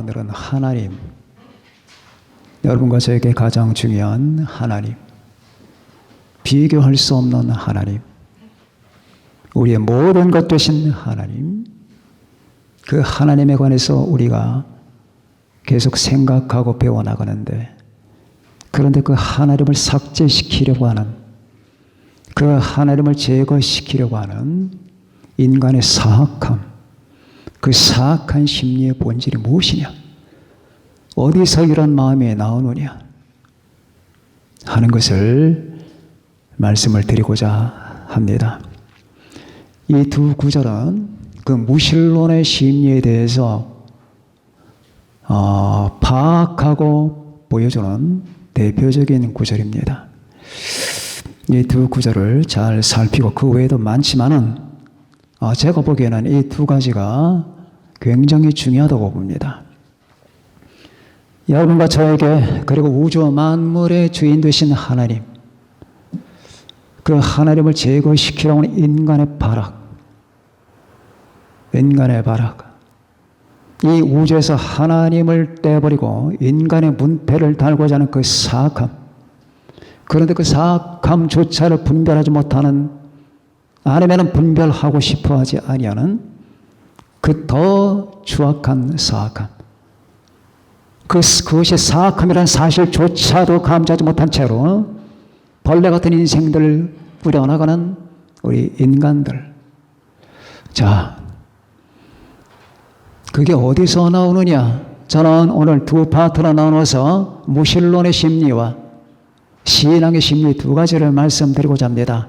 오늘은 하나님, 여러분과 저에게 가장 중요한 하나님, 비교할 수 없는 하나님, 우리의 모든 것 되신 하나님, 그 하나님에 관해서 우리가 계속 생각하고 배워나가는데, 그런데 그 하나님을 삭제시키려고 하는, 그 하나님을 제거시키려고 하는 인간의 사악함, 그 사악한 심리의 본질이 무엇이냐? 어디서 이런 마음이 나오느냐? 하는 것을 말씀을 드리고자 합니다. 이 두 구절은 그 무신론의 심리에 대해서 파악하고 보여주는 대표적인 구절입니다. 이 두 구절을 잘 살피고 그 외에도 많지만은 제가 보기에는 이 두 가지가 굉장히 중요하다고 봅니다. 여러분과 저에게 그리고 우주 만물의 주인 되신 하나님, 그 하나님을 제거시키려고 하는 인간의 발악, 이 우주에서 하나님을 떼버리고 인간의 문패를 달고자 하는 그 사악함, 그런데 그 사악함조차를 분별하지 못하는, 아니면 분별하고 싶어하지 아니하는 그 더 추악한 사악함, 그것이 사악함이라는 사실조차도 감지하지 못한 채로 벌레 같은 인생들을 꾸려나가는 우리 인간들. 자, 그게 어디서 나오느냐? 저는 오늘 두 파트로 나눠서 무신론의 심리와 신앙의 심리 두 가지를 말씀드리고자 합니다.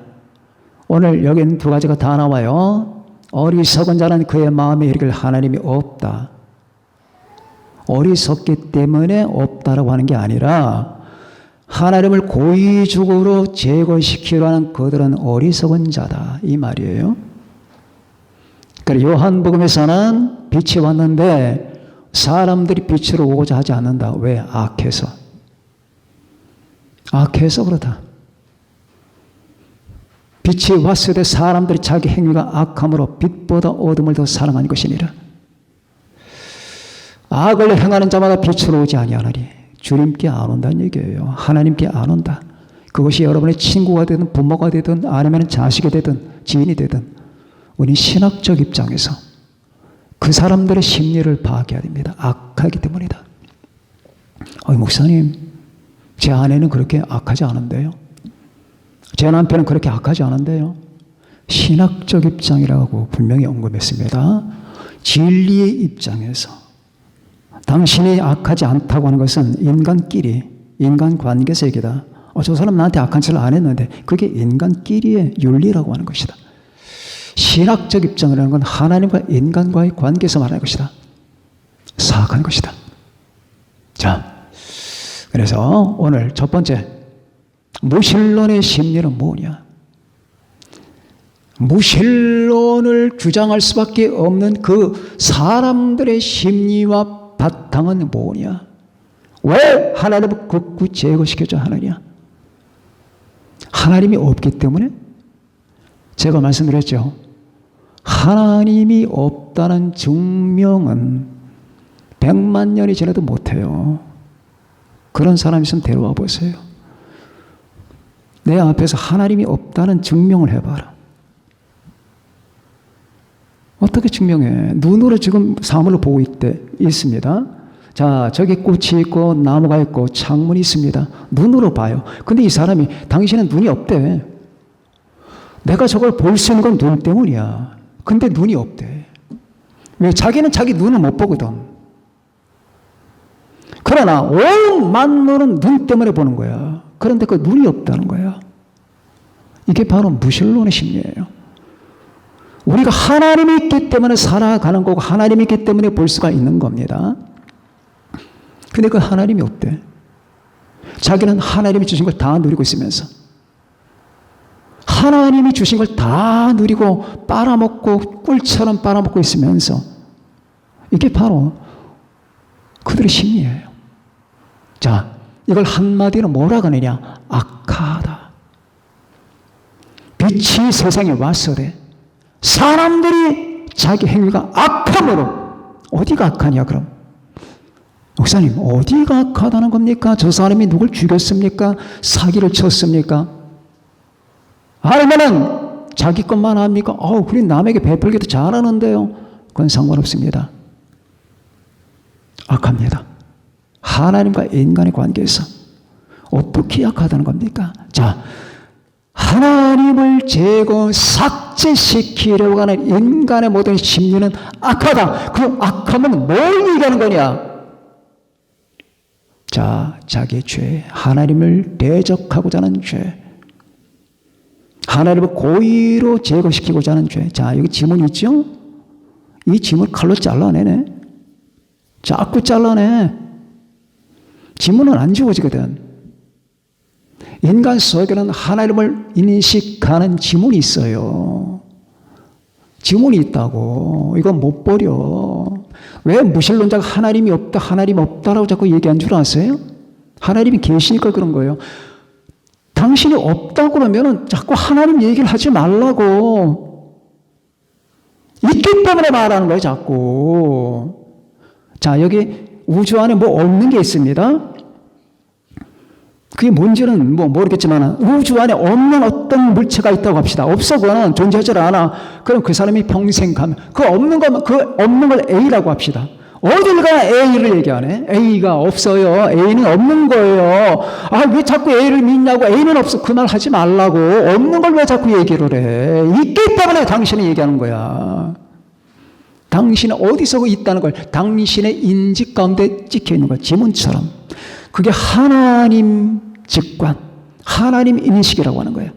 오늘 여기는 두 가지가 다 나와요. 어리석은 자는 그의 마음에 이르기를 하나님이 없다. 어리석기 때문에 없다라고 하는 게 아니라 하나님을 고의적으로 제거시키려는 그들은 어리석은 자다, 이 말이에요. 그러니까 요한복음에서는 빛이 왔는데 사람들이 빛으로 오고자 하지 않는다. 왜? 악해서. 악해서 그렇다. 빛이 왔을 때 사람들이 자기 행위가 악함으로 빛보다 어둠을 더 사랑한 것이니라. 악을 행하는 자마다 빛으로 오지 아니하나니 주님께 안 온다는 얘기예요. 하나님께 안 온다. 그것이 여러분의 친구가 되든 부모가 되든 아니면 자식이 되든 지인이 되든 우리 신학적 입장에서 그 사람들의 심리를 파악해야 됩니다. 악하기 때문이다. 목사님, 제 아내는 그렇게 악하지 않은데요. 제 남편은 그렇게 악하지 않은데요. 신학적 입장이라고 분명히 언급했습니다. 진리의 입장에서 당신이 악하지 않다고 하는 것은 인간끼리, 인간관계에서 얘기다. 저 사람 나한테 악한 짓을 안 했는데 그게 인간끼리의 윤리라고 하는 것이다. 신학적 입장이라는 건 하나님과 인간과의 관계에서 말하는 것이다. 사악한 것이다. 자, 그래서 오늘 첫 번째, 무신론의 심리는 뭐냐? 무신론을 주장할 수밖에 없는 그 사람들의 심리와 바탕은 뭐냐? 왜 하나님을 극구 제거시켜줘 하느냐? 하나님이 없기 때문에? 제가 말씀드렸죠. 하나님이 없다는 증명은 100만 년이 지나도 못해요. 그런 사람 있으면 데려와 보세요. 내 앞에서 하나님이 없다는 증명을 해봐라. 어떻게 증명해? 눈으로 지금 사물을 보고 있습니다. 자, 저기 꽃이 있고 나무가 있고 창문이 있습니다. 눈으로 봐요. 근데 이 사람이 당신은 눈이 없대. 내가 저걸 볼 수 있는 건 눈 때문이야. 근데 눈이 없대. 왜? 자기는 자기 눈을 못 보거든. 그러나 온 만물은 눈 때문에 보는 거야. 그런데 그 눈이 없다는 거야. 이게 바로 무신론의 심리예요. 우리가 하나님이 있기 때문에 살아가는 거고 하나님이 있기 때문에 볼 수가 있는 겁니다. 근데 그 하나님이 없대. 자기는 하나님이 주신 걸 다 누리고 있으면서 하나님이 주신 걸 다 누리고 빨아먹고 꿀처럼 빨아먹고 있으면서 이게 바로 그들의 심리예요. 자, 이걸 한마디로 뭐라고 하느냐? 악하다. 빛이 세상에 왔으되 사람들이 자기 행위가 악함으로, 어디가 악하냐 그럼? 목사님, 어디가 악하다는 겁니까? 저 사람이 누굴 죽였습니까? 사기를 쳤습니까? 아니면은 자기 것만 합니까? 그래 남에게 베풀기도 잘하는데요. 그건 상관없습니다. 악합니다. 하나님과 인간의 관계에서 어떻게 악하다는 겁니까? 자, 하나님을 제거, 삭제시키려고 하는 인간의 모든 심리는 악하다. 그 악함은 뭘 얘기하는 거냐? 자, 자기의 죄, 하나님을 대적하고자 하는 죄, 하나님을 고의로 제거시키고자 하는 죄. 자, 여기 지문 있죠? 이 지문 칼로 잘라내네. 자꾸 잘라내. 지문은 안 지워지거든. 인간 속에는 하나님을 인식하는 지문이 있어요. 지문이 있다고. 이건 못 버려. 왜 무신론자가 하나님이 없다, 하나님 없다라고 자꾸 얘기한 줄 아세요? 하나님이 계시니까 그런 거예요. 당신이 없다고 그러면 자꾸 하나님 얘기를 하지 말라고. 있기 때문에 말하는 거예요, 자꾸. 자, 여기 우주 안에 뭐 없는 게 있습니다. 그게 뭔지는 뭐 모르겠지만 우주 안에 없는 어떤 물체가 있다고 합시다. 없어, 그거는 존재하지 않아. 그럼 그 사람이 평생 가면 그 없는 걸 A라고 합시다. 어딜 가나 A를 얘기하네. A가 없어요. A는 없는 거예요. 왜 자꾸 A를 믿냐고. A는 없어. 그 말 하지 말라고. 없는 걸 왜 자꾸 얘기를 해. 있기 때문에 당신이 얘기하는 거야. 당신은 어디서 있다는 걸 당신의 인지 가운데 찍혀 있는 거야. 지문처럼. 그게 하나님 직관, 하나님 인식이라고 하는 거예요.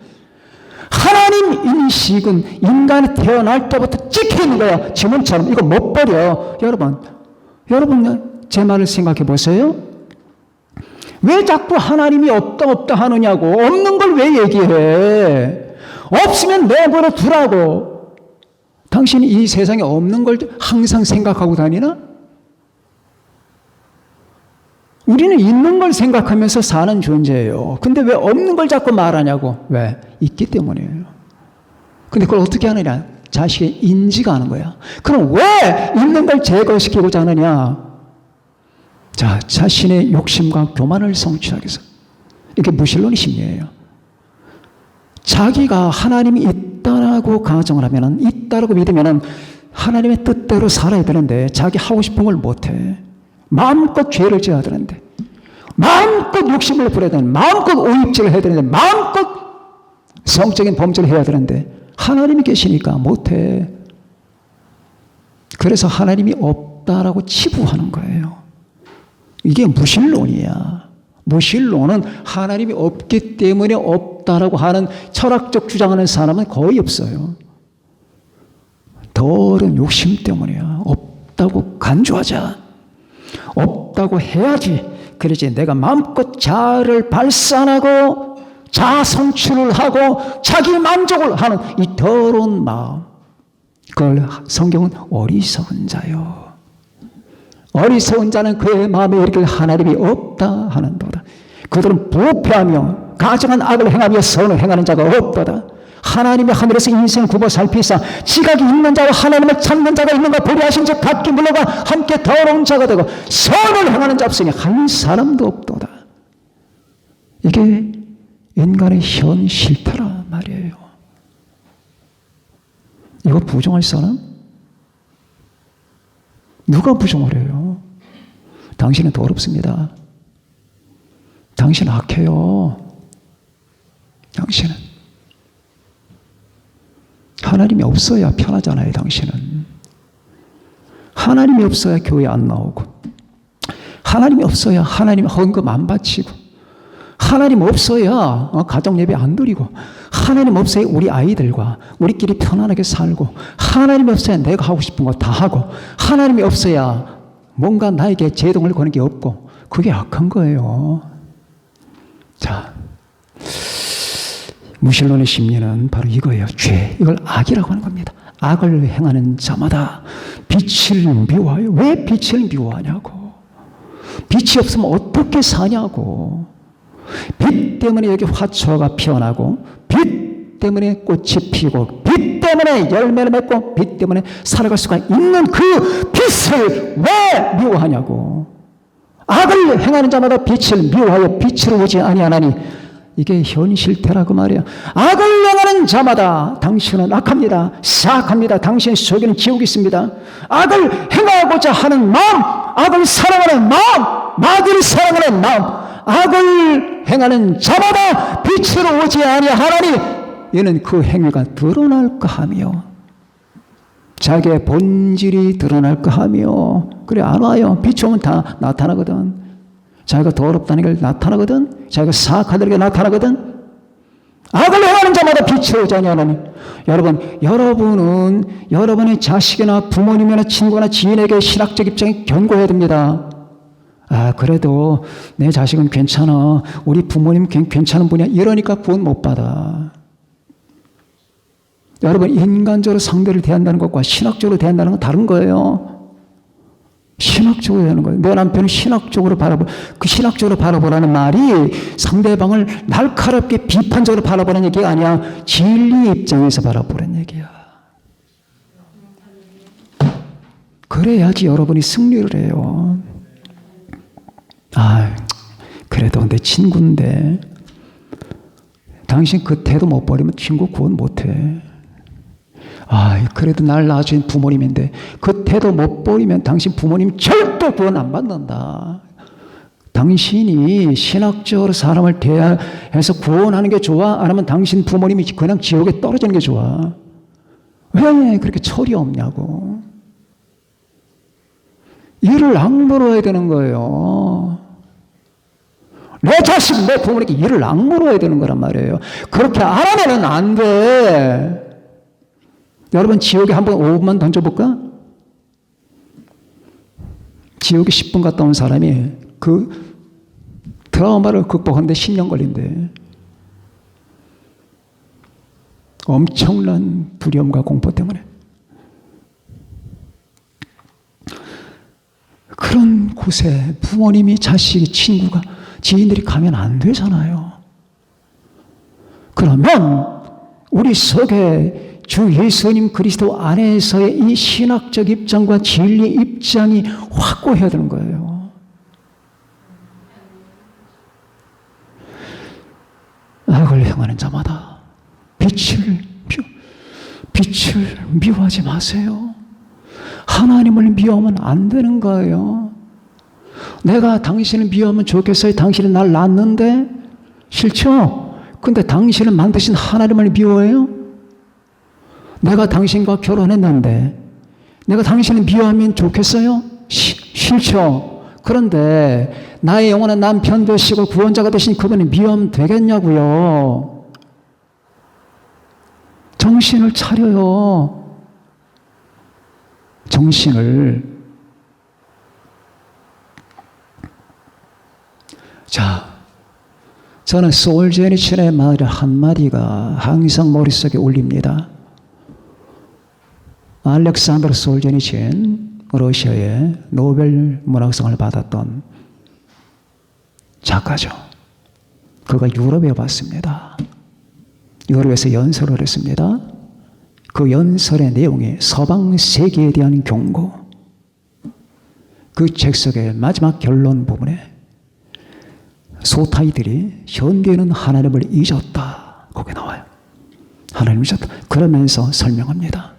하나님 인식은 인간이 태어날 때부터 찍혀 있는 거예요. 지문처럼. 이거 못 버려. 여러분 제 말을 생각해 보세요. 왜 자꾸 하나님이 없다 하느냐고. 없는 걸 왜 얘기해. 없으면 내버려 두라고. 당신이 이 세상에 없는 걸 항상 생각하고 다니나? 우리는 있는 걸 생각하면서 사는 존재예요. 근데 왜 없는 걸 자꾸 말하냐고. 왜? 있기 때문이에요. 근데 그걸 어떻게 하느냐? 자식의 인지가 하는 거야. 그럼 왜 있는 걸 제거시키고자 하느냐? 자, 자신의 욕심과 교만을 성취하기 위해서. 이게 무신론의 심리예요. 자기가 하나님이 있다라고 가정을 하면은, 있다라고 믿으면은 하나님의 뜻대로 살아야 되는데 자기 하고 싶은 걸 못해. 마음껏 죄를 지어야 되는데, 마음껏 욕심을 부려야 되는데, 마음껏 오입질을 해야 되는데, 마음껏 성적인 범죄를 해야 되는데 하나님이 계시니까 못해. 그래서 하나님이 없다라고 치부하는 거예요. 이게 무신론이야. 무신론은 하나님이 없기 때문에 없다라고 하는 철학적 주장하는 사람은 거의 없어요. 덜은 욕심 때문이야. 없다고 간주하자. 없다고 해야지. 그러지 내가 마음껏 자아를 발산하고 자아 성취를 하고 자기 만족을 하는 이 더러운 마음. 그걸 성경은 어리석은 자요. 어리석은 자는 그의 마음에 이르기를 하나님이 없다 하는도다. 그들은 부패하며 가증한 악을 행하며 선을 행하는 자가 없도다. 하나님이 하늘에서 인생을 굽어 살피사 지각이 있는 자와 하나님을 찾는 자가 있는가 보리하신 즉 각기 물러가 함께 더러운 자가 되고 선을 행하는 자 없으니 한 사람도 없도다. 이게 인간의 현실타라 말이에요. 이거 부정할 사람? 누가 부정을 해요? 당신은 더럽습니다. 당신은 악해요. 당신은 하나님이 없어야 편하잖아요. 당신은 하나님이 없어야 교회 안 나오고, 하나님이 없어야 하나님 헌금 안 바치고, 하나님 없어야 가정 예배 안 드리고, 하나님 없어야 우리 아이들과 우리끼리 편안하게 살고, 하나님이 없어야 내가 하고 싶은 거 다 하고, 하나님이 없어야 뭔가 나에게 제동을 거는 게 없고, 그게 악한 거예요. 자, 무신론의 심리는 바로 이거예요. 죄. 이걸 악이라고 하는 겁니다. 악을 행하는 자마다 빛을 미워해요. 왜 빛을 미워하냐고. 빛이 없으면 어떻게 사냐고. 빛 때문에 여기 화초가 피어나고, 빛 때문에 꽃이 피고, 빛 때문에 열매를 맺고, 빛 때문에 살아갈 수가 있는 그 빛을 왜 미워하냐고. 악을 행하는 자마다 빛을 미워하여 빛으로 오지 아니하나니 이게 현실태라고 말이야. 악을 행하는 자마다 당신은 악합니다. 사악합니다. 당신 속에는 지옥이 있습니다. 악을 행하고자 하는 마음, 악을 사랑하는 마음, 마귀를 사랑하는 마음, 악을 행하는 자마다 빛으로 오지 아니하나니 이는 그 행위가 드러날까 하며 자기의 본질이 드러날까 하며 그래 안 와요. 빛이 오면 다 나타나거든. 자기가 더럽다는 게 나타나거든. 자기가 사악하다는 게 나타나거든. 악을 행하는 자마다 빛이 오지 아니하나니 여러분은 여러분의 자식이나 부모님이나 친구나 지인에게 신학적 입장에 견고해야 됩니다. 아 그래도 내 자식은 괜찮아. 우리 부모님 괜찮은 분이야. 이러니까 구원 못 받아. 여러분 인간적으로 상대를 대한다는 것과 신학적으로 대한다는 건 다른 거예요. 신학적으로 대하는 거예요. 내 남편은 신학적으로 그 신학적으로 바라보라는 말이 상대방을 날카롭게 비판적으로 바라보는 얘기가 아니야. 진리의 입장에서 바라보는 얘기야. 그래야지 여러분이 승리를 해요. 아, 그래도 내 친구인데 당신 그 태도 못 버리면 친구 구원 못 해. 아, 그래도 날 낳아준 부모님인데 그 태도 못 버리면 당신 부모님 절대 구원 안 받는다. 당신이 신학적으로 사람을 대해서 구원하는 게 좋아? 아니면 당신 부모님이 그냥 지옥에 떨어지는 게 좋아? 왜 그렇게 철이 없냐고. 이를 악물어야 되는 거예요. 내 자식, 내 부모님께 이를 악물어야 되는 거란 말이에요. 그렇게 안 하면 안 돼. 여러분 지옥에 한번 5분만 던져볼까? 지옥에 10분 갔다 온 사람이 그 트라우마를 극복하는데 10년 걸린대. 엄청난 두려움과 공포 때문에. 그런 곳에 부모님이, 자식이, 친구가, 지인들이 가면 안 되잖아요. 그러면 우리 속에 주 예수님 그리스도 안에서의 이 신학적 입장과 진리 입장이 확고해야 되는 거예요. 악을 행하는 자마다 빛을 미워하지 마세요. 하나님을 미워하면 안 되는 거예요. 내가 당신을 미워하면 좋겠어요. 당신이 날 낳았는데 싫죠? 근데 당신을 만드신 하나님을 미워해요? 내가 당신과 결혼했는데 내가 당신을 미워하면 좋겠어요? 싫죠? 그런데 나의 영원한 남편 되시고 구원자가 되신 그분이 미워하면 되겠냐고요. 정신을 차려요. 정신을. 자, 저는 솔제니친의 말 한마디가 항상 머릿속에 울립니다. 알렉산드로 솔제니친, 러시아의 노벨 문학상을 받았던 작가죠. 그가 유럽에 왔습니다. 유럽에서 연설을 했습니다. 그 연설의 내용이 서방 세계에 대한 경고. 그 책 속의 마지막 결론 부분에 소타이들이 현대는 하나님을 잊었다. 거기 나와요. 하나님을 잊었다. 그러면서 설명합니다.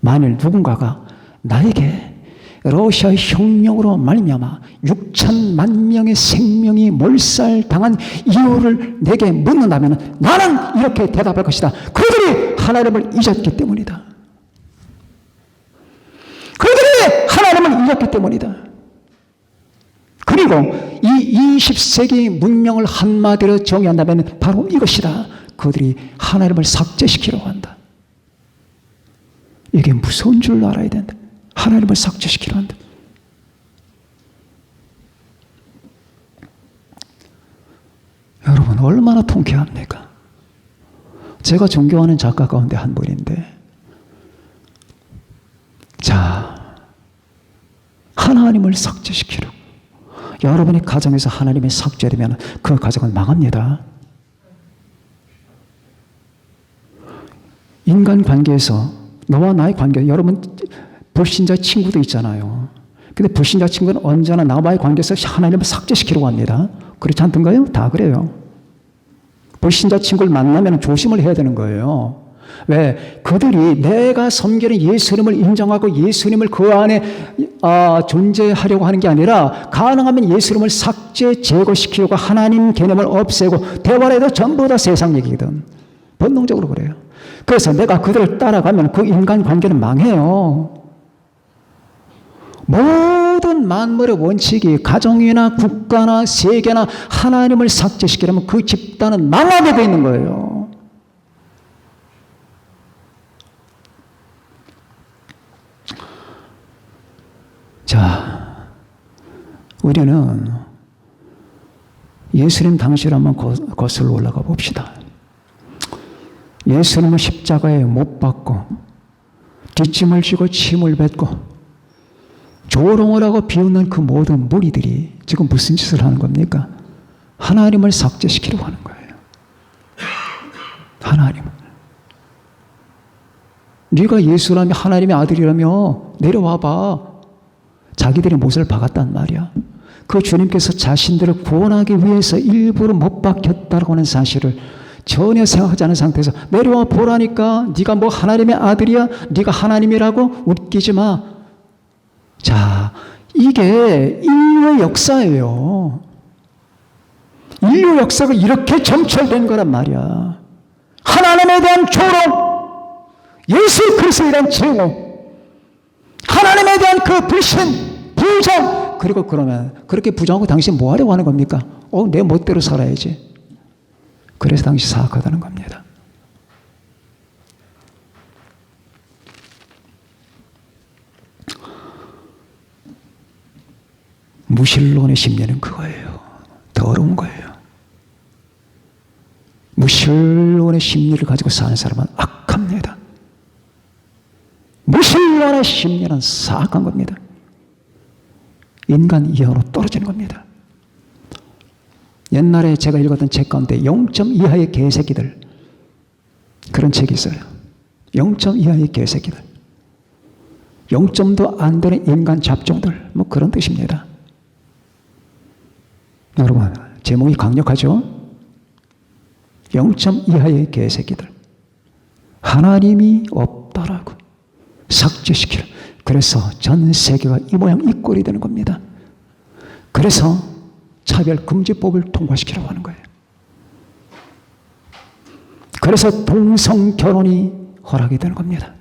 만일 누군가가 나에게 러시아 혁명으로 말미암아 6천만 명의 생명이 몰살당한 이유를 내게 묻는다면 나는 이렇게 대답할 것이다. 그들이 하나님을 잊었기 때문이다. 그들이 하나님을 잊었기 때문이다. 그리고 이 20세기 문명을 한마디로 정의한다면 바로 이것이다. 그들이 하나님을 삭제시키려고 한다. 이게 무서운 줄 알아야 된다. 하나님을 삭제시키려 한다. 여러분 얼마나 통쾌합니까? 제가 존경하는 작가 가운데 한 분인데, 자, 하나님을 삭제시키려고. 여러분의 가정에서 하나님이 삭제되면 그 가정은 망합니다. 인간관계에서 너와 나의 관계, 여러분 불신자 친구도 있잖아요. 근데 불신자 친구는 언제나 나와의 관계에서 하나님을 삭제시키려고 합니다. 그렇지 않던가요? 다 그래요. 불신자 친구를 만나면 조심을 해야 되는 거예요. 왜? 그들이 내가 섬기는 예수님을 인정하고 예수님을 그 안에 존재하려고 하는 게 아니라 가능하면 예수님을 삭제, 제거시키려고 하나님 개념을 없애고 대화를 해도 전부 다 세상 얘기거든. 본능적으로 그래요. 그래서 내가 그들을 따라가면 그 인간 관계는 망해요. 모든 만물의 원칙이 가정이나 국가나 세계나 하나님을 삭제시키려면 그 집단은 망하게 되어 있는 거예요. 자, 우리는 예수님 당시를 한번 거슬러 올라가 봅시다. 예수님은 십자가에 못 박고 뒷짐을 지고 침을 뱉고 조롱을 하고 비웃는 그 모든 무리들이 지금 무슨 짓을 하는 겁니까? 하나님을 삭제시키려고 하는 거예요. 하나님을. 네가 예수라며 하나님의 아들이라며 내려와봐. 자기들이 못을 박았단 말이야. 그 주님께서 자신들을 구원하기 위해서 일부러 못 박혔다고 하는 사실을 전혀 생각하지 않은 상태에서 내려와 보라니까. 네가 뭐 하나님의 아들이야? 네가 하나님이라고? 웃기지 마. 자, 이게 인류의 역사예요. 인류 역사가 이렇게 점철된 거란 말이야. 하나님에 대한 조롱, 예수 그리스도에 대한 증오, 하나님에 대한 그 불신, 부정. 그리고 그러면 그렇게 부정하고 당신 뭐 하려고 하는 겁니까? 내 멋대로 살아야지. 그래서 당신 사악하다는 겁니다. 무신론의 심리는 그거예요. 더러운 거예요. 무신론의 심리를 가지고 사는 사람은 악합니다. 무신론의 심리는 사악한 겁니다. 인간 이하로 떨어지는 겁니다. 옛날에 제가 읽었던 책 가운데 0점 이하의 개새끼들, 그런 책이 있어요. 0점 이하의 개새끼들, 0점도 안 되는 인간 잡종들, 뭐 그런 뜻입니다. 여러분, 제목이 강력하죠? 0점 이하의 개새끼들. 하나님이 없다라고 삭제시키려. 그래서 전 세계가 이 모양 이 꼴이 되는 겁니다. 그래서 차별금지법을 통과시키려고 하는 거예요. 그래서 동성결혼이 허락이 되는 겁니다.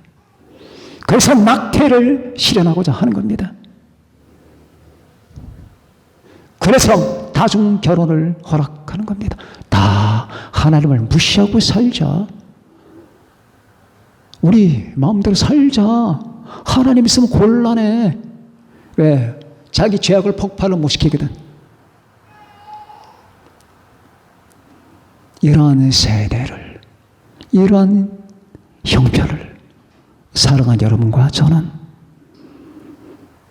그래서 낙태를 실현하고자 하는 겁니다. 그래서 다중결혼을 허락하는 겁니다. 다 하나님을 무시하고 살자. 우리 마음대로 살자. 하나님 있으면 곤란해. 왜? 자기 죄악을 폭발을 못 시키거든. 이러한 세대를, 이러한 형편을 사랑하는 여러분과 저는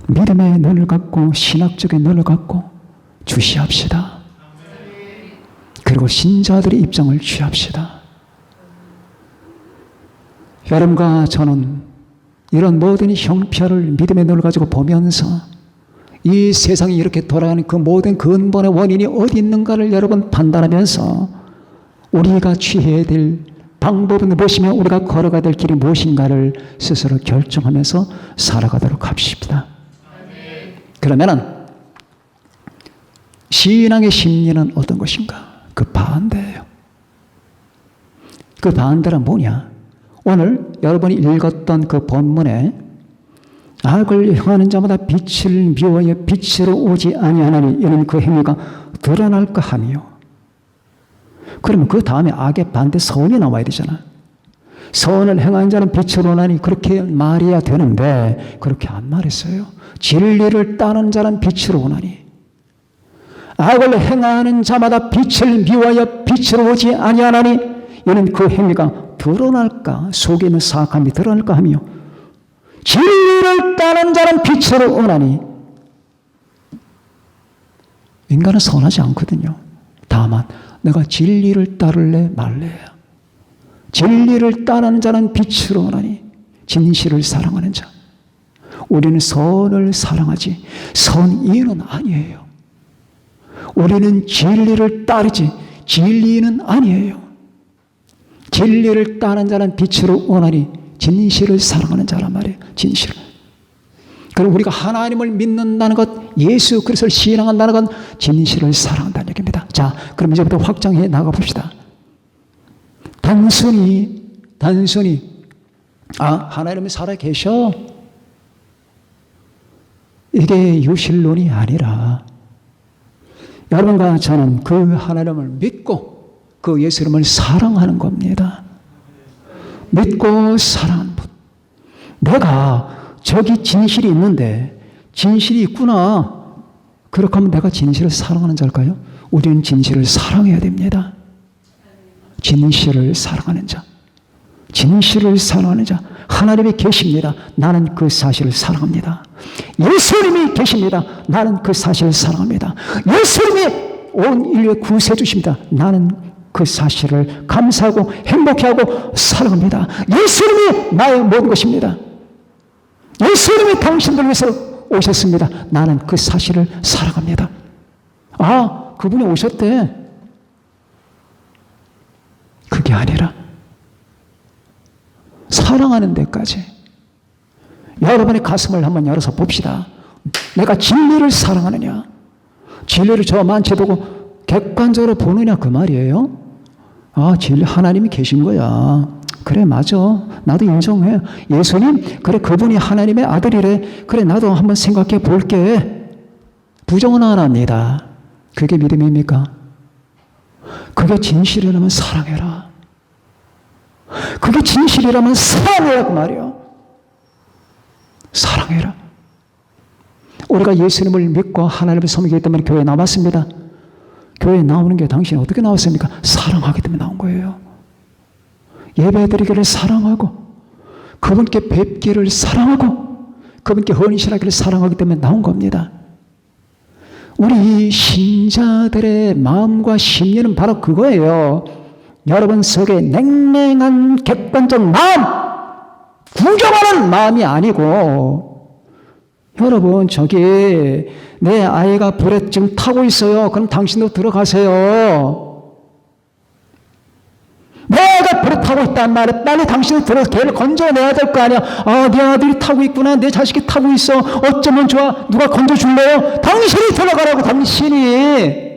믿음의 눈을 갖고 신학적인 눈을 갖고 주시합시다. 그리고 신자들의 입장을 취합시다. 여러분과 저는 이런 모든 형편을 믿음의 눈을 가지고 보면서 이 세상이 이렇게 돌아가는 그 모든 근본의 원인이 어디 있는가를 여러분 판단하면서 우리가 취해야 될 방법은 무엇이며 우리가 걸어가야 될 길이 무엇인가를 스스로 결정하면서 살아가도록 합시다. 그러면은 신앙의 심리는 어떤 것인가? 그 반대예요. 그 반대란 뭐냐? 오늘 여러분이 읽었던 그 본문에 악을 행하는 자마다 빛을 미워하여 빛으로 오지 아니하나니 이는 그 행위가 드러날까 하며. 그러면 그 다음에 악의 반대 선이 나와야 되잖아. 선을 행하는 자는 빛으로 오나니 그렇게 말해야 되는데 그렇게 안 말했어요. 진리를 따는 자는 빛으로 오나니. 악을 행하는 자마다 빛을 미워하여 빛으로 오지 아니하나니 이는 그 행위가 드러날까, 속에 있는 사악함이 드러날까 하며 진리를 따는 자는 빛으로 오나니. 인간은 선하지 않거든요. 다만 내가 진리를 따를래 말래. 진리를 따르는 자는 빛으로 오나니 진실을 사랑하는 자. 우리는 선을 사랑하지 선인은 아니에요. 우리는 진리를 따르지 진리는 아니에요. 진리를 따르는 자는 빛으로 원하니 진실을 사랑하는 자란 말이에요. 진실. 그리고 우리가 하나님을 믿는다는 것, 예수 그리스도를 신앙한다는 건 진실을 사랑한다는 얘기입니다. 자, 그럼 이제부터 확장해 나가봅시다. 단순히 하나님이 살아계셔, 이게 유실론이 아니라 여러분과 저는 그 하나님을 믿고 그 예수님을 사랑하는 겁니다. 믿고 사랑하는 분. 내가 저기 진실이 있는데 진실이 있구나. 그렇게 하면 내가 진실을 사랑하는 자일까요? 우리는 진실을 사랑해야 됩니다. 진실을 사랑하는 자. 진실을 사랑하는 자. 하나님이 계십니다. 나는 그 사실을 사랑합니다. 예수님이 계십니다. 나는 그 사실을 사랑합니다. 예수님이 온 인류의 구세해 주십니다. 나는 그 사실을 감사하고 행복해하고 사랑합니다. 예수님이 나의 모든 것입니다. 예수님이 당신들 위해서 오셨습니다. 나는 그 사실을 사랑합니다. 아, 그분이 오셨대. 그게 아니라 사랑하는 데까지 여러분의 가슴을 한번 열어서 봅시다. 내가 진리를 사랑하느냐, 진리를 저만치 보고 객관적으로 보느냐, 그 말이에요. 아, 진리 하나님이 계신 거야. 그래, 맞아. 나도 인정해. 예수님, 그래, 그분이 하나님의 아들이래. 그래, 나도 한번 생각해 볼게. 부정은 안 합니다. 그게 믿음입니까? 그게 진실이라면 사랑해라. 그게 진실이라면 사랑해라, 그 말이요. 사랑해라. 우리가 예수님을 믿고 하나님을 섬기기 때문에 교회에 나왔습니다. 교회에 나오는 게 당신이 어떻게 나왔습니까? 사랑하기 때문에 나온 거예요. 예배드리기를 사랑하고 그분께 뵙기를 사랑하고 그분께 헌신하기를 사랑하기 때문에 나온 겁니다. 우리 신자들의 마음과 심리는 바로 그거예요. 여러분 속에 냉랭한 객관적 마음, 구경하는 마음이 아니고, 여러분 저기 내 아이가 불에 지금 타고 있어요. 그럼 당신도 들어가세요. 내가 불에 타고 있단 말이야. 빨리 당신이 들어서 걔를 건져내야 될 거 아니야. 아, 내 아들이 타고 있구나. 내 자식이 타고 있어. 어쩌면 좋아. 누가 건져줄래요? 당신이 들어가라고. 당신이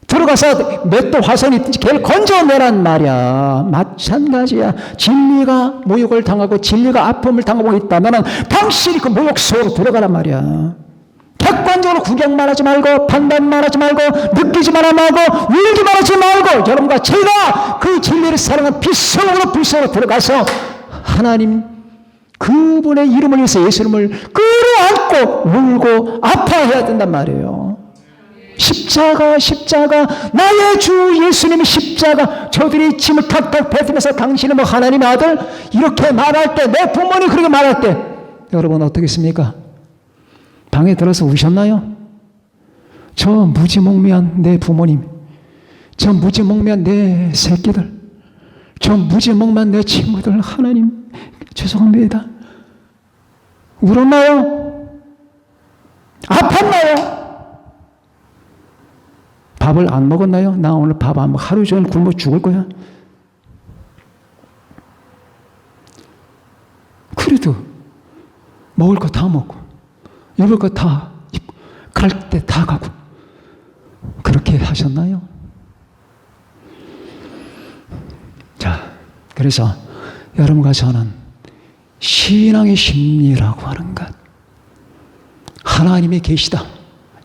들어가서 맷도 화선이 있든지 걔를 건져내란 말이야. 마찬가지야. 진리가 모욕을 당하고 진리가 아픔을 당하고 있다면 당신이 그 모욕 속으로 들어가란 말이야. 객관적으로 구경만 하지 말고 판단만 하지 말고 느끼지만 말고 울기만 하지 말고 여러분과 제가 그 진리를 사랑한 빛속으로 불속으로 들어가서 하나님 그분의 이름을 위해서 예수님을 끌어안고 울고 아파해야 된단 말이에요. 십자가 나의 주 예수님의 십자가. 저들이 침을 탁탁 뱉으면서 당신은 뭐 하나님의 아들 이렇게 말할 때, 내 부모님 그렇게 말할 때 여러분 어떻겠습니까? 방에 들어서 우셨나요? 저 무지몽매한 내 부모님, 저 무지몽매한 내 새끼들, 저 무지몽매한 내 친구들, 하나님 죄송합니다. 울었나요? 아팠나요? 밥을 안 먹었나요? 나 오늘 밥 안 먹어. 하루 종일 굶어 죽을 거야. 그래도 먹을 거 다 먹고 입을 거 다 입고 갈 때 다 가고 그렇게 하셨나요? 자, 그래서 여러분과 저는 신앙의 심리라고 하는 것, 하나님이 계시다,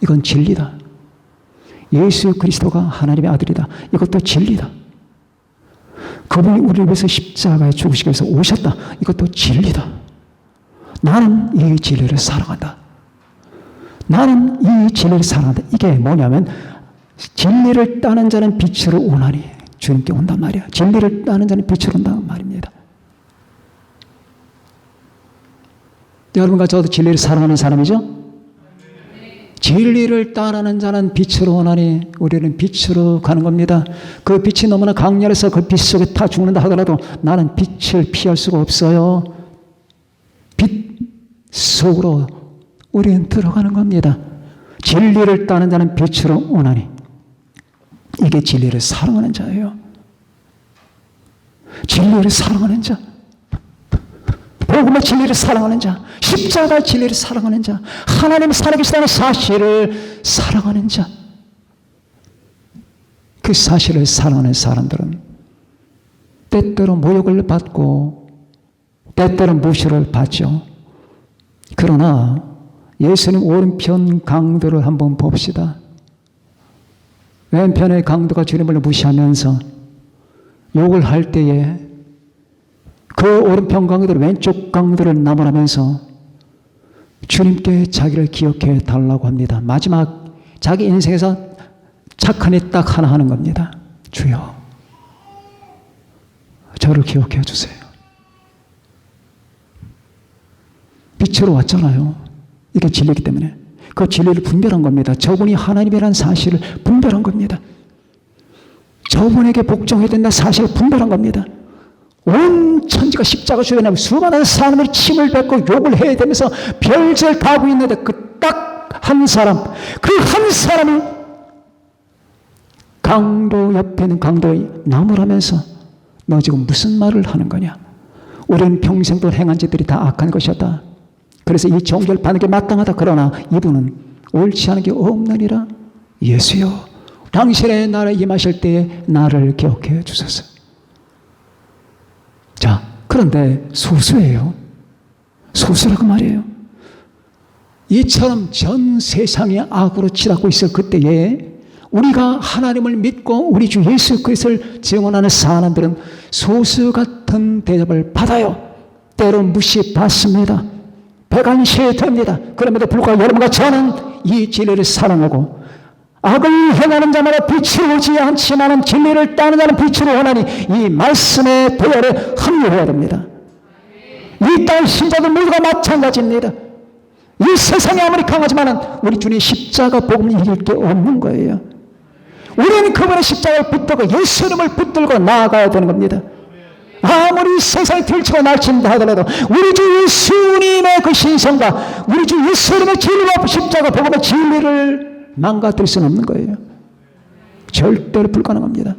이건 진리다. 예수 그리스도가 하나님의 아들이다, 이것도 진리다. 그분이 우리를 위해서 십자가에 죽으시기 위해서 오셨다, 이것도 진리다. 나는 이 진리를 사랑한다. 나는 이 진리를 사랑한다. 이게 뭐냐면 진리를 따는 자는 빛으로 오나니 주님께 온단 말이야. 진리를 따는 자는 빛으로 온다는 말입니다. 여러분과 저도 진리를 사랑하는 사람이죠? 진리를 따르는 자는 빛으로 오나니 우리는 빛으로 가는 겁니다. 그 빛이 너무나 강렬해서 그 빛 속에 타 죽는다 하더라도 나는 빛을 피할 수가 없어요. 빛, 속으로 우리는 들어가는 겁니다. 진리를 따는 자는 빛으로 오나니. 이게 진리를 사랑하는 자예요. 진리를 사랑하는 자. 복음의 진리를 사랑하는 자. 십자가의 진리를 사랑하는 자. 하나님이 살아계시다는 사실을 사랑하는 자. 그 사실을 사랑하는 사람들은 때때로 모욕을 받고 때때로 무시를 받죠. 그러나 예수님 오른편 강도를 한번 봅시다. 왼편의 강도가 주님을 무시하면서 욕을 할 때에 그 오른편 강도를 왼쪽 강도를 나무라면서 주님께 자기를 기억해 달라고 합니다. 마지막 자기 인생에서 착한 일 딱 하나 하는 겁니다. 주여, 저를 기억해 주세요. 빛으로 왔잖아요. 이게 진리이기 때문에 그 진리를 분별한 겁니다. 저분이 하나님이라는 사실을 분별한 겁니다. 저분에게 복종해야 된다는 사실을 분별한 겁니다. 온 천지가 십자가 주변에 수많은 사람들이 침을 뱉고 욕을 해야 되면서 별짓을 다 하고 있는데 그 딱 한 사람, 그 한 사람이 강도 옆에 있는 강도의 나무라면서 너 지금 무슨 말을 하는 거냐? 우리는 평생 동안 행한 짓들이 다 악한 것이었다. 그래서 이 정죄를 받는 게 마땅하다. 그러나 이분은 옳지 않은 게 없느니라. 예수여, 당신의 나라에 임하실 때에 나를 기억해 주소서. 자, 그런데 소수예요. 소수라고 말이에요. 이처럼 전 세상이 악으로 치닫고 있을 그때에 우리가 하나님을 믿고 우리 주 예수 그리스도를 증언하는 사람들은 소수 같은 대접을 받아요. 때로 무시받습니다. 배관시됩니다. 그럼에도 불구하고 여러분과 저는 이 진리를 사랑하고 악을 행하는 자마다 빛이 오지 않지만 진리를 따는 자는 빛으로 오나니 이 말씀의 도열에 합류해야 됩니다. 이 땅 신자들 모두가 마찬가지입니다. 이 세상이 아무리 강하지만 우리 주님 십자가 복음을 이길 게 없는 거예요. 우리는 그분의 십자가를 붙들고 예수님을 붙들고 나아가야 되는 겁니다. 아무리 세상이 들치고 날친다 하더라도 우리 주 예수님의 그 신성과 우리 주 예수님의 진리와 십자가 복음의 진리를 망가뜨릴 수는 없는 거예요. 절대로 불가능합니다.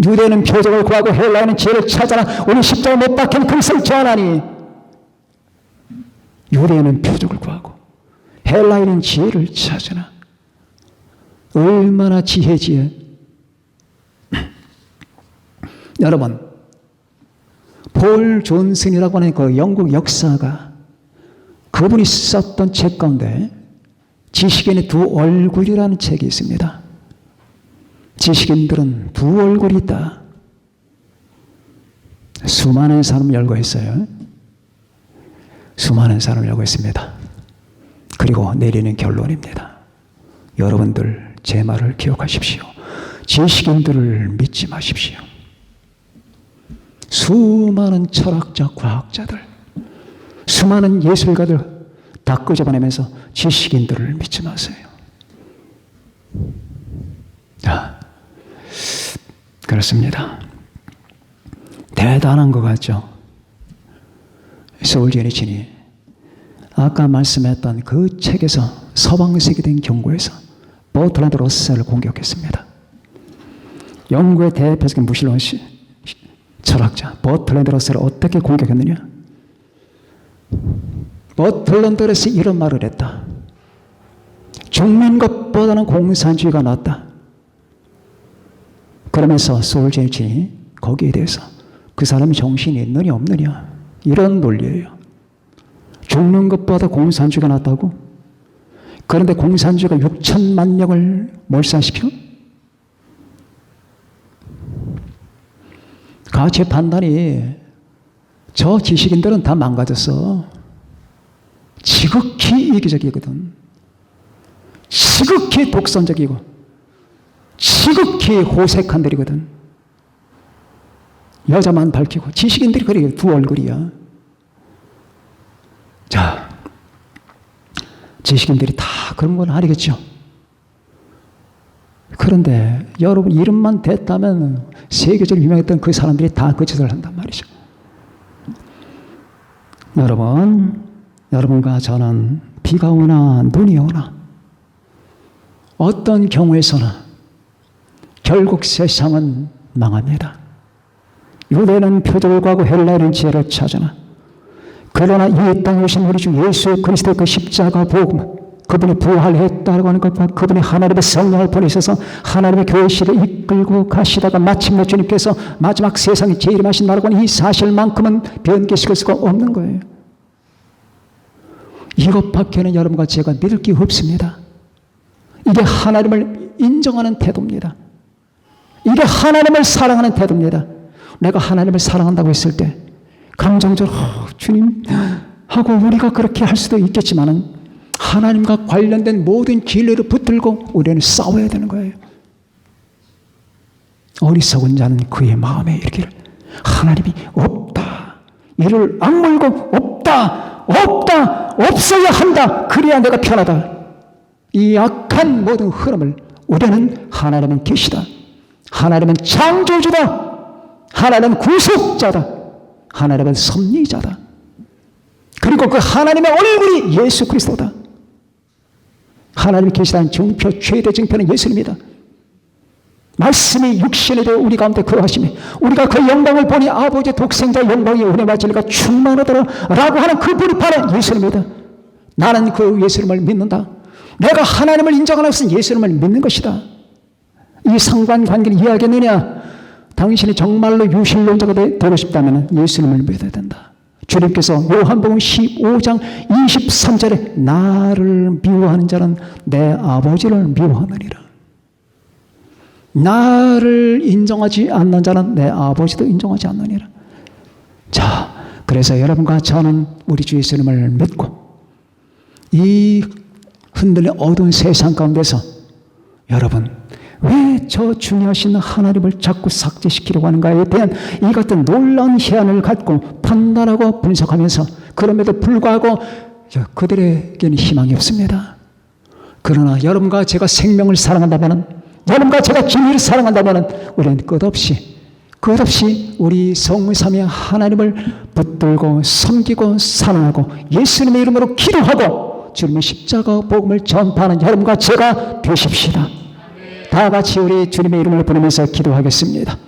유대는 표적을 구하고 헬라는 지혜를 찾아라. 우리 십자가 못 박힌 그리스도를 전하니. 유대는 표적을 구하고 헬라인은 지혜를 찾으나. 얼마나 지혜지혜. 여러분, 폴 존슨이라고 하는 그 영국 역사가 그분이 썼던 책 가운데 지식인의 두 얼굴이라는 책이 있습니다. 지식인들은 두 얼굴이 있다. 수많은 사람을 열거했어요. 수많은 사람을 열거했습니다. 그리고 내리는 결론입니다. 여러분들 제 말을 기억하십시오. 지식인들을 믿지 마십시오. 수많은 철학자, 과학자들, 수많은 예술가들 다 끄집어내면서 지식인들을 믿지 마세요. 그렇습니다. 대단한 것 같죠? 솔제니친이 아까 말씀했던 그 책에서 서방색이 된 경고에서 버트란드 러셀을 공격했습니다. 영국의 대표적인 무신론 철학자 버트란드 러셀을 어떻게 공격했느냐? 버트란드 러셀이 이런 말을 했다. 죽는 것보다는 공산주의가 낫다. 그러면서 솔제니친이 거기에 대해서 그 사람이 정신이 있느냐 없느냐 이런 논리예요. 죽는 것보다 공산주의가 낫다고? 그런데 공산주의가 6천만 명을 몰살시켜? 가치 판단이 저 지식인들은 다 망가졌어. 지극히 이기적이거든. 지극히 독선적이고 지극히 호색한들이거든. 여자만 밝히고 지식인들이 그래 두 얼굴이야. 자, 지식인들이 다 그런 건 아니겠죠. 그런데 여러분 이름만 됐다면 세계적으로 유명했던 그 사람들이 다 그 짓을 한단 말이죠. 여러분과 저는 비가 오나 눈이 오나 어떤 경우에서나 결국 세상은 망합니다. 유대는 표적을 구하고 헬라인은 지혜를 찾으나 그러나 이 땅에 오신 우리 주 예수 그리스도의 그 십자가 복음, 그분이 부활했다고 하는 것과 그분이 하나님의 성령을 보내셔서 하나님의 교회 시를 이끌고 가시다가 마침내 주님께서 마지막 세상에 재림하신 나라고 하는 이 사실만큼은 변개시킬 수가 없는 거예요. 이것밖에는 여러분과 제가 믿을 게 없습니다. 이게 하나님을 인정하는 태도입니다. 이게 하나님을 사랑하는 태도입니다. 내가 하나님을 사랑한다고 했을 때 감정적으로 주님 하고 우리가 그렇게 할 수도 있겠지만은 하나님과 관련된 모든 진리를 붙들고 우리는 싸워야 되는 거예요. 어리석은 자는 그의 마음에 이르기를 하나님이 없다. 이를 악물고 없다. 없어야 한다. 그래야 내가 편하다. 이 악한 모든 흐름을 우리는 하나님은 계시다. 하나님은 창조주다. 하나님은 구속자다. 하나님은 섭리자다. 그리고 그 하나님의 얼굴이 예수 그리스도다. 하나님이 계시다는 증표, 최대 증표는 예수님이다. 말씀이 육신이 되어 우리 가운데 거하시니 우리가 그 영광을 보니 아버지의 독생자 영광이 은혜와 진리가 충만하더라 라고 하는 그 불이 바로 예수님이다. 나는 그 예수님을 믿는다. 내가 하나님을 인정하는 것은 예수님을 믿는 것이다. 이 상관관계를 이해하겠느냐? 당신이 정말로 유실론자가 되고 싶다면 예수님을 믿어야 된다. 주님께서 요한복음 15장 23절에 나를 미워하는 자는 내 아버지를 미워하느니라. 나를 인정하지 않는 자는 내 아버지도 인정하지 않느니라. 자, 그래서 여러분과 저는 우리 주 예수님을 믿고 이 흔들린 어두운 세상 가운데서 여러분 왜 저 중요하신 하나님을 자꾸 삭제시키려고 하는가에 대한 이 같은 놀라운 해안을 갖고 판단하고 분석하면서 그럼에도 불구하고 그들에게는 희망이 없습니다. 그러나 여러분과 제가 생명을 사랑한다면, 여러분과 제가 진리를 사랑한다면 우리는 끝없이 우리 성삼위 하나님을 붙들고 섬기고 사랑하고 예수님의 이름으로 기도하고 주님의 십자가 복음을 전파하는 여러분과 제가 되십시다. 다 같이 우리 주님의 이름을 부르면서 기도하겠습니다.